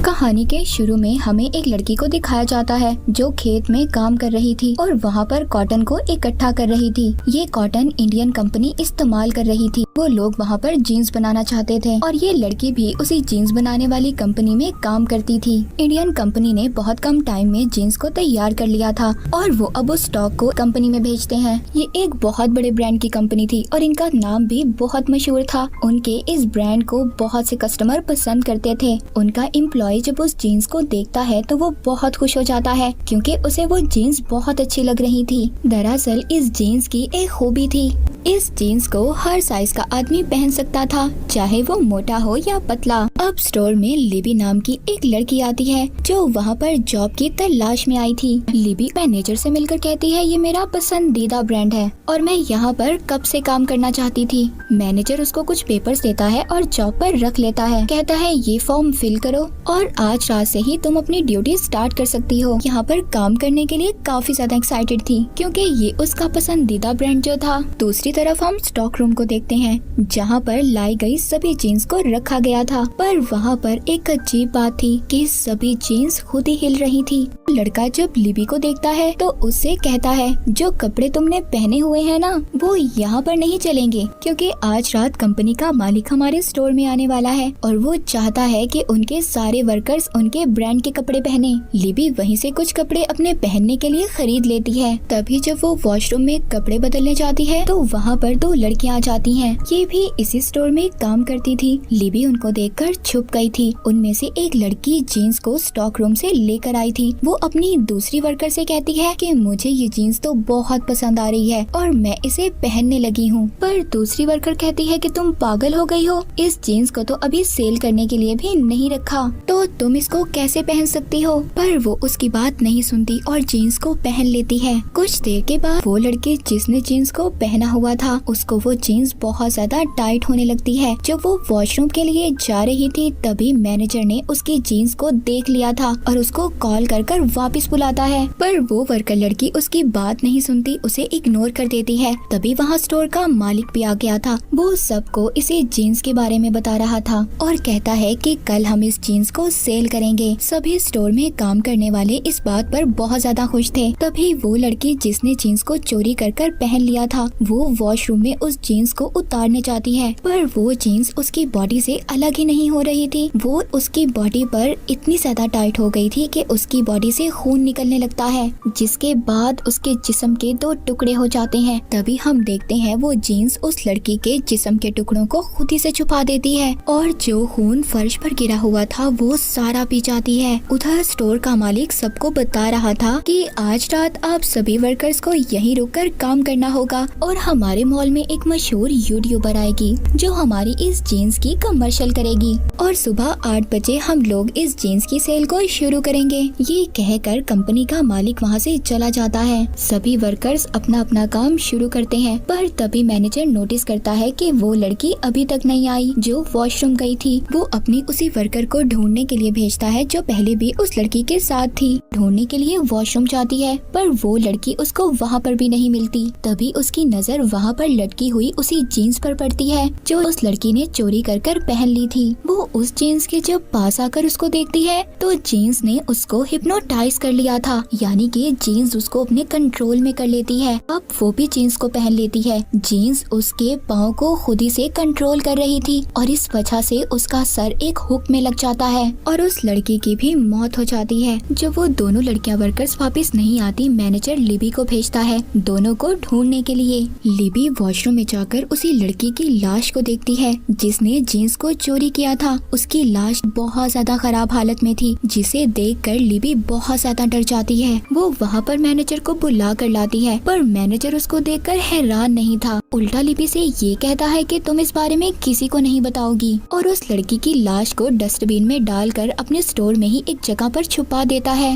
कहानी के शुरू में हमें एक लड़की को दिखाया जाता है जो खेत में काम कर रही थी और वहाँ पर कॉटन को इकट्ठा कर रही थी। ये कॉटन इंडियन कंपनी इस्तेमाल कर रही थी। वो लोग वहाँ पर जीन्स बनाना चाहते थे और ये लड़की भी उसी जीन्स बनाने वाली कंपनी में काम करती थी। इंडियन कंपनी ने बहुत कम टाइम में जीन्स को तैयार कर लिया था और वो अब उस स्टॉक को कंपनी में भेजते हैं। ये एक बहुत बड़े ब्रांड की कंपनी थी और इनका नाम भी बहुत मशहूर था। उनके इस ब्रांड को बहुत से कस्टमर पसंद करते थे। उनका एम्प्लॉय जब उस जीन्स को देखता है तो वो बहुत खुश हो जाता है क्योंकि उसे वो जीन्स बहुत अच्छी लग रही थी। दरअसल इस जीन्स की एक खूबी थी, इस जीन्स को हर साइज का आदमी पहन सकता था, चाहे वो मोटा हो या पतला। अब स्टोर में लिबी नाम की एक लड़की आती है जो वहाँ पर जॉब की तलाश में आई थी। लिबी मैनेजर से मिलकर कहती है, ये मेरा पसंदीदा ब्रांड है और मैं यहाँ पर कब से काम करना चाहती थी। मैनेजर उसको कुछ पेपर्स देता है और जॉब पर रख लेता है। कहता है, ये फॉर्म फिल करो और आज रात से ही तुम अपनी ड्यूटी स्टार्ट कर सकती हो। यहाँ पर काम करने के लिए काफी ज्यादा एक्साइटेड थी क्योंकि ये उसका पसंदीदा ब्रांड जो था। दूसरी तरफ हम स्टॉक रूम को देखते हैं जहाँ पर लाई गई सभी जीन्स को रखा गया था, पर वहाँ पर एक अजीब बात थी कि सभी जीन्स खुद ही हिल रही थी। लड़का जब लिबी को देखता है तो उससे कहता है, जो कपड़े तुमने पहने हुए हैं ना, वो यहाँ पर नहीं चलेंगे क्योंकि आज रात कंपनी का मालिक हमारे स्टोर में आने वाला है और वो चाहता है कि उनके सारे वर्कर्स उनके ब्रांड के कपड़े पहने। लिबी वहीं से कुछ कपड़े अपने पहनने के लिए खरीद लेती है। तभी जब वो वॉशरूम में कपड़े बदलने जाती है तो वहाँ पर दो लड़कियाँ आ जाती हैं। ये भी इसी स्टोर में काम करती थी। लिबी उनको देखकर छुप गई थी। उनमें से एक लड़की जीन्स को स्टॉक रूम से लेकर आई थी। वो अपनी दूसरी वर्कर से कहती है कि मुझे ये जीन्स तो बहुत पसंद आ रही है और मैं इसे पहनने लगी हूँ। पर दूसरी वर्कर कहती है कि तुम पागल हो गई हो, इस जीन्स को तो अभी सेल करने के लिए भी नहीं रखा, तो तुम इसको कैसे पहन सकती हो। पर वो उसकी बात नहीं सुनती और जीन्स को पहन लेती है। कुछ देर के बाद वो लड़की जिसने जीन्स को पहना हुआ था उसको वो जीन्स बहुत ज्यादा टाइट होने लगती है। जब वो वॉशरूम के लिए जा रही थी तभी मैनेजर ने उसकी जीन्स को देख लिया था और उसको कॉल कर कर वापस बुलाता है, पर वो वर्कर लड़की उसकी बात नहीं सुनती, उसे इग्नोर कर देती है। तभी वहाँ स्टोर का मालिक भी आ गया था। वो सबको इसे जीन्स के बारे में बता रहा था और कहता है कि कल हम इस जीन्स को सेल करेंगे। सभी स्टोर में काम करने वाले इस बात पर बहुत ज्यादा खुश थे। तभी वो लड़की जिसने जीन्स को चोरी कर कर पहन लिया था वो वॉशरूम में उस जीन्स को उतारने जाती है, पर वो जीन्स उसकी बॉडी से अलग ही नहीं हो रही थी। वो उसकी बॉडी पर इतनी ज्यादा टाइट हो गई थी कि उसकी बॉडी से खून निकलने लगता है, जिसके बाद उसके जिस्म के दो टुकड़े हो जाते हैं। तभी हम देखते हैं वो जीन्स उस लड़की के जिस्म के टुकड़ों को खुद ही से छुपा देती है और जो खून फर्श पर गिरा हुआ था वो सारा पी जाती है। उधर स्टोर का मालिक सबको बता रहा था कि आज रात आप सभी वर्कर्स को यहीं रुककर काम करना होगा और हमारे मॉल में एक मशहूर यूट्यूबर आएगी जो हमारी इस जीन्स की कमर्शियल करेगी और सुबह 8 बजे हम लोग इस जीन्स की सेल को शुरू करेंगे। ये कहकर कंपनी का मालिक वहाँ से चला जाता है। सभी वर्कर्स अपना अपना काम शुरू करते हैं, पर तभी मैनेजर नोटिस करता है कि वो लड़की अभी तक नहीं आई जो वॉशरूम गई थी। वो अपनी उसी वर्कर को ढूंढने के लिए भेजता है जो पहले भी उस लड़की के साथ थी। ढूंढने के लिए वॉशरूम जाती है पर वो लड़की उसको वहाँ पर भी नहीं मिलती। तभी उसकी नजर वहाँ पर लटकी हुई उसी जीन्स पर पड़ती है जो उस लड़की ने चोरी कर कर पहन ली थी। वो उस जीन्स के जब पास आकर उसको देखती है तो जीन्स ने उसको हिप्नोटाइज कर लिया था, यानी कि जीन्स उसको अपने कंट्रोल में कर लेती है। अब वो भी जीन्स को पहन लेती है। जीन्स उसके पाँव को खुद ही से कंट्रोल कर रही थी और इस वजह से उसका सर एक हुक में लग जाता है और उस लड़की की भी मौत हो जाती है। जब वो दोनों लड़कियां वर्कर्स वापस नहीं आती, मैनेजर लिबी को भेजता है दोनों को ढूंढने के लिए। लिबी वॉशरूम में जाकर उसी लड़की की लाश को देखती है जिसने जीन्स को चोरी किया था। उसकी लाश बहुत ज्यादा खराब हालत में थी, जिसे देखकर लिबी बहुत ज्यादा डर जाती है। वो वहाँ पर मैनेजर को बुला कर लाती है, पर मैनेजर उसको देखकर हैरान नहीं था। उल्टा लिबी से ये कहता है कि तुम इस बारे में किसी को नहीं बताओगी और उस लड़की की लाश को डस्टबिन में डालकर अपने स्टोर में ही एक जगह पर छुपा देता है।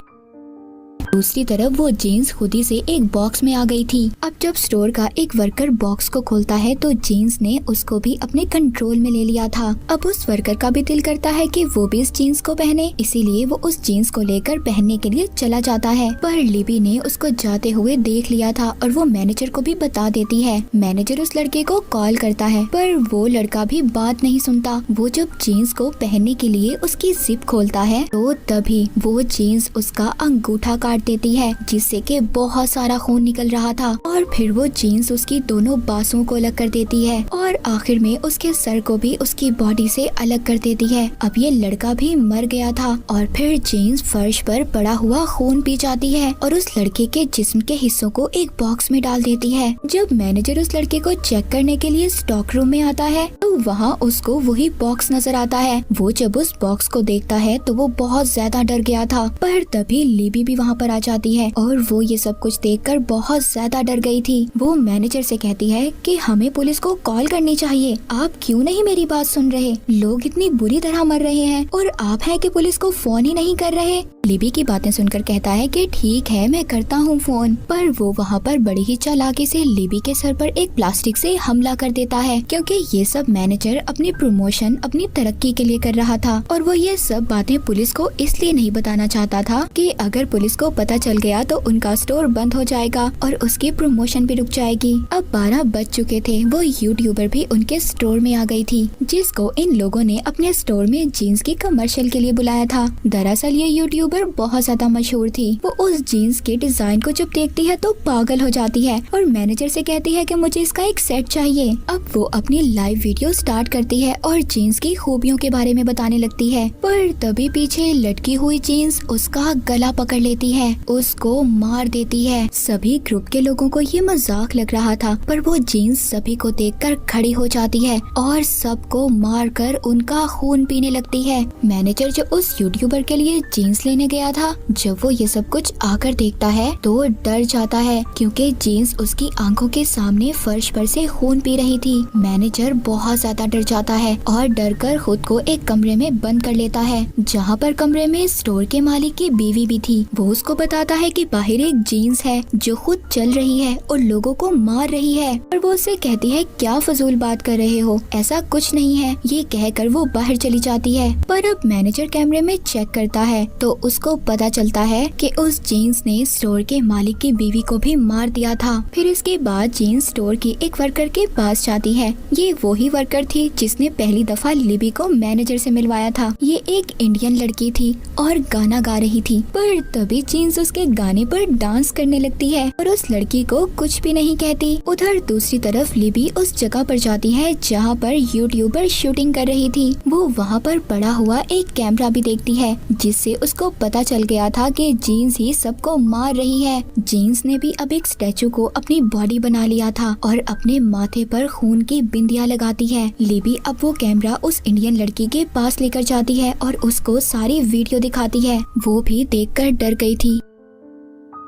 दूसरी तरफ वो जीन्स खुदी से एक बॉक्स में आ गई थी। अब जब स्टोर का एक वर्कर बॉक्स को खोलता है तो जीन्स ने उसको भी अपने कंट्रोल में ले लिया था। अब उस वर्कर का भी दिल करता है कि वो भी इस जीन्स को पहने, इसीलिए वो उस जीन्स को लेकर पहनने के लिए चला जाता है। पर लिबी ने उसको जाते हुए देख लिया था और वो मैनेजर को भी बता देती है। मैनेजर उस लड़के को कॉल करता है पर वो लड़का भी बात नहीं सुनता। वो जब जीन्स को पहनने के लिए उसकी जिप खोलता है तो तभी वो जीन्स उसका अंगूठा काट देती है, जिससे कि बहुत सारा खून निकल रहा था। और फिर वो जीन्स उसकी दोनों बासों को अलग कर देती है और आखिर में उसके सर को भी उसकी बॉडी से अलग कर देती है। अब ये लड़का भी मर गया था। और फिर जीन्स फर्श पर पड़ा हुआ खून पी जाती है और उस लड़के के जिस्म के हिस्सों को एक बॉक्स में डाल देती है। जब मैनेजर उस लड़के को चेक करने के लिए स्टॉक रूम में आता है तो वहाँ उसको वही बॉक्स नजर आता है। वो जब उस बॉक्स को देखता है तो वो बहुत ज्यादा डर गया था। पर तभी लिबी भी वहाँ पर आ जाती है और वो ये सब कुछ देखकर बहुत ज्यादा डर गई थी। वो मैनेजर से कहती है कि हमें पुलिस को कॉल करनी चाहिए, आप क्यों नहीं मेरी बात सुन रहे? लोग इतनी बुरी तरह मर रहे हैं और आप हैं कि पुलिस को फोन ही नहीं कर रहे। लिबी की बातें सुनकर कहता है कि ठीक है मैं करता हूँ फोन। पर वो वहाँ पर बड़ी ही चालाकी से लिबी के सर पर एक प्लास्टिक से हमला कर देता है, क्योंकि ये सब मैनेजर अपनी प्रमोशन अपनी तरक्की के लिए कर रहा था। और वो ये सब बातें पुलिस को इसलिए नहीं बताना चाहता था कि अगर पुलिस को पता चल गया तो उनका स्टोर बंद हो जाएगा और उसकी प्रमोशन भी रुक जाएगी। अब 12 बज चुके थे। वो यूट्यूबर भी उनके स्टोर में आ गई थी, जिसको इन लोगों ने अपने स्टोर में जीन्स की कमर्शियल के लिए बुलाया था। दरअसल ये यूट्यूबर बहुत ज्यादा मशहूर थी। वो उस जीन्स के डिजाइन को जब देखती है तो पागल हो जाती है और मैनेजर से कहती है कि मुझे इसका एक सेट चाहिए। अब वो अपनी लाइव वीडियो स्टार्ट करती है और जीन्स की खूबियों के बारे में बताने लगती है। पर तभी पीछे लटकी हुई जीन्स उसका गला पकड़ लेती है, उसको मार देती है। सभी ग्रुप के लोगों को ये मजाक लग रहा था, पर वो जीन्स सभी को देखकर खड़ी हो जाती है और सबको मारकर उनका खून पीने लगती है। मैनेजर जो उस यूट्यूबर के लिए जीन्स लेने गया था, जब वो ये सब कुछ आकर देखता है तो डर जाता है, क्योंकि जीन्स उसकी आंखों के सामने फर्श पर से खून पी रही थी। मैनेजर बहुत ज्यादा डर जाता है और डर कर खुद को एक कमरे में बंद कर लेता है, जहाँ पर कमरे में स्टोर के मालिक की बीवी भी थी। वो उसको बताता है कि बाहर एक जीन्स है जो खुद चल रही है और लोगों को मार रही है। और वो उससे कहती है क्या फजूल बात कर रहे हो, ऐसा कुछ नहीं है। ये कहकर वो बाहर चली जाती है। पर अब मैनेजर कैमरे में चेक करता है तो उसको पता चलता है कि उस जीन्स ने स्टोर के मालिक की बीवी को भी मार दिया था। फिर इसके बाद जीन्स स्टोर की एक वर्कर के पास जाती है। ये वही वर्कर थी जिसने पहली दफा लिबी को मैनेजर से मिलवाया था। ये एक इंडियन लड़की थी और गाना गा रही थी। पर तभी जीन्स उसके गाने पर डांस करने लगती है और उस लड़की को कुछ भी नहीं कहती। उधर दूसरी तरफ लिबी उस जगह पर जाती है जहाँ पर यूट्यूबर शूटिंग कर रही थी। वो वहाँ पर पड़ा हुआ एक कैमरा भी देखती है, जिससे उसको पता चल गया था कि जीन्स ही सबको मार रही है। जीन्स ने भी अब एक स्टैचू को अपनी बॉडी बना लिया था और अपने माथे पर खून की बिंदियां लगाती है। लिबी अब वो कैमरा उस इंडियन लड़की के पास लेकर जाती है और उसको सारी वीडियो दिखाती है। वो भी देखकर डर गई थी।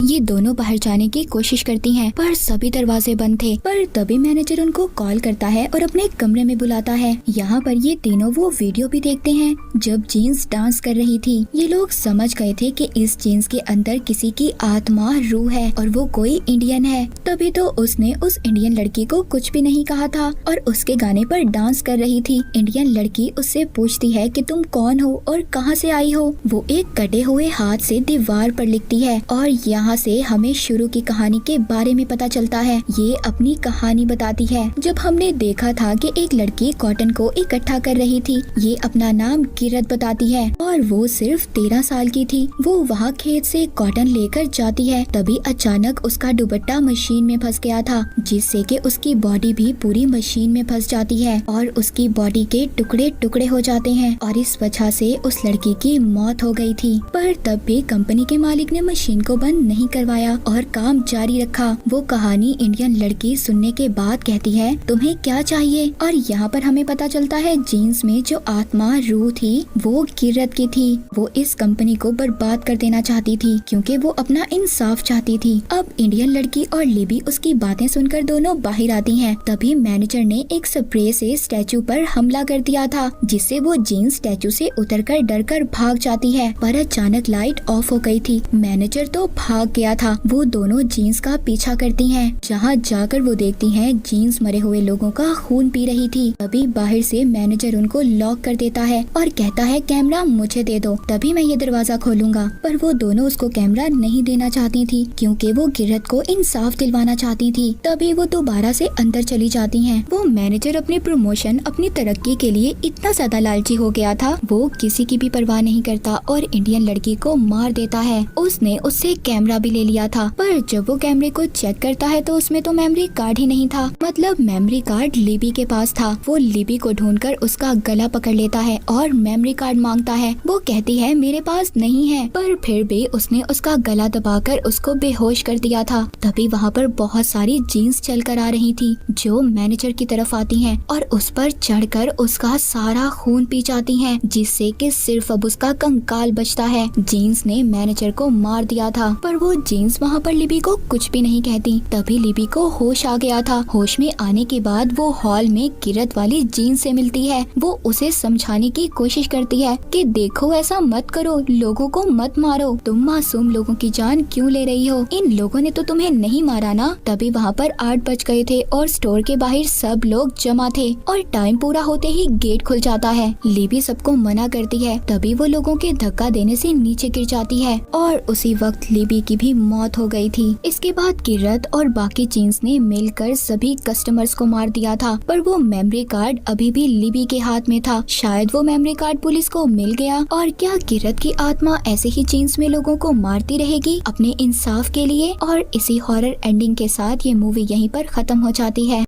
ये दोनों बाहर जाने की कोशिश करती हैं, पर सभी दरवाजे बंद थे। पर तभी मैनेजर उनको कॉल करता है और अपने कमरे में बुलाता है। यहाँ पर ये तीनों वो वीडियो भी देखते हैं जब जीन्स डांस कर रही थी। ये लोग समझ गए थे कि इस जीन्स के अंदर किसी की आत्मा रूह है और वो कोई इंडियन है। तभी तो उसने उस इंडियन लड़की को कुछ भी नहीं कहा था और उसके गाने पर डांस कर रही थी। इंडियन लड़की उससे पूछती है कि तुम कौन हो और कहाँ से आई हो। वो एक कटे हुए हाथ से दीवार पर लिखती है और यहाँ से हमें शुरू की कहानी के बारे में पता चलता है। ये अपनी कहानी बताती है। जब हमने देखा था कि एक लड़की कॉटन को इकट्ठा कर रही थी। ये अपना नाम किरत बताती है और वो सिर्फ 13 साल की थी। वो वहाँ खेत से कॉटन लेकर जाती है। तभी अचानक उसका दुपट्टा मशीन में फंस गया था, जिससे कि उसकी बॉडी भी पूरी मशीन में फंस जाती है और उसकी बॉडी के टुकड़े टुकड़े हो जाते हैं और इस वजह से उस लड़की की मौत हो गई थी। पर तब भी कंपनी के मालिक ने मशीन को बंद नहीं करवाया और काम जारी रखा। वो कहानी इंडियन लड़की सुनने के बाद कहती है तुम्हें क्या चाहिए। और यहाँ पर हमें पता चलता है जीन्स में जो आत्मा रूह थी वो किरत की थी। वो इस कंपनी को बर्बाद कर देना चाहती थी क्योंकि वो अपना इंसाफ चाहती थी। अब इंडियन लड़की और लिबी उसकी बातें सुनकर दोनों बाहर आती हैं। तभी मैनेजर ने एक स्प्रे से स्टैचू पर हमला कर दिया था जिससे वो जीन्स स्टैचू से उतरकर डरकर भाग जाती है। पर अचानक लाइट ऑफ हो गई थी। मैनेजर तो भाग गया था। वो दोनों जीन्स का पीछा करती हैं। जहाँ जाकर वो देखती हैं जीन्स मरे हुए लोगों का खून पी रही थी। तभी बाहर से मैनेजर उनको लॉक कर देता है और कहता है कैमरा मुझे दे दो तभी मैं ये दरवाजा खोलूंगा। पर वो दोनों उसको कैमरा नहीं देना चाहती थी क्योंकि वो किरत को इंसाफ दिलवाना चाहती थी। तभी वो दोबारा से अंदर चली जाती हैं। वो मैनेजर अपने प्रमोशन अपनी तरक्की के लिए इतना ज्यादा लालची हो गया था वो किसी की भी परवाह नहीं करता और इंडियन लड़की को मार देता है। उसने उससे कैमरा भी ले लिया था पर जब वो कैमरे को चेक करता है तो उसमें तो मेमोरी कार्ड ही नहीं था। मतलब मेमोरी कार्ड लिबी के पास था। वो लिबी को ढूंढकर उसका गला पकड़ लेता है और मेमोरी कार्ड मांगता है। वो कहती है मेरे पास नहीं है पर फिर भी उसने उसका गला दबाकर उसको बेहोश कर दिया था। तभी वहाँ पर बहुत सारी जीन्स चल कर आ रही थी जो मैनेजर की तरफ आती हैं और उस पर चढ़कर उसका सारा खून पी जाती हैं जिससे कि सिर्फ अब उसका कंकाल बचता है। जीन्स ने मैनेजर को मार दिया था पर वो जीन्स वहाँ पर लिबी को कुछ भी नहीं कहती। तभी लिबी को होश आ गया था। होश में आने के बाद वो हॉल में किरत वाली जीन्स से मिलती है। वो उसे समझाने की कोशिश करती है कि देखो ऐसा मत करो, लोगों को मत मारो, तुम मासूम लोगों की जान क्यों ले रही हो, इन लोगों ने तो तुम्हें नहीं मारा ना। तभी वहाँ पर 8 बज गए थे और स्टोर के बाहर सब लोग जमा थे और टाइम पूरा होते ही गेट खुल जाता है। लिबी सबको मना करती है। तभी वो लोगों के धक्का देने से नीचे गिर जाती है और उसी वक्त लिबी की भी मौत हो गई थी। इसके बाद किरत और बाकी जीन्स ने मिलकर सभी कस्टमर्स को मार दिया था पर वो मेमोरी कार्ड अभी भी लिबी के हाथ में था। शायद वो मेमोरी कार्ड पुलिस को मिल गया। और क्या किरत की आत्मा ऐसे ही जीन्स में लोगों को मारती रहेगी अपने इंसाफ के लिए। और इसी हॉरर एंडिंग के साथ ये मूवी यहीं पर खत्म हो जाती है।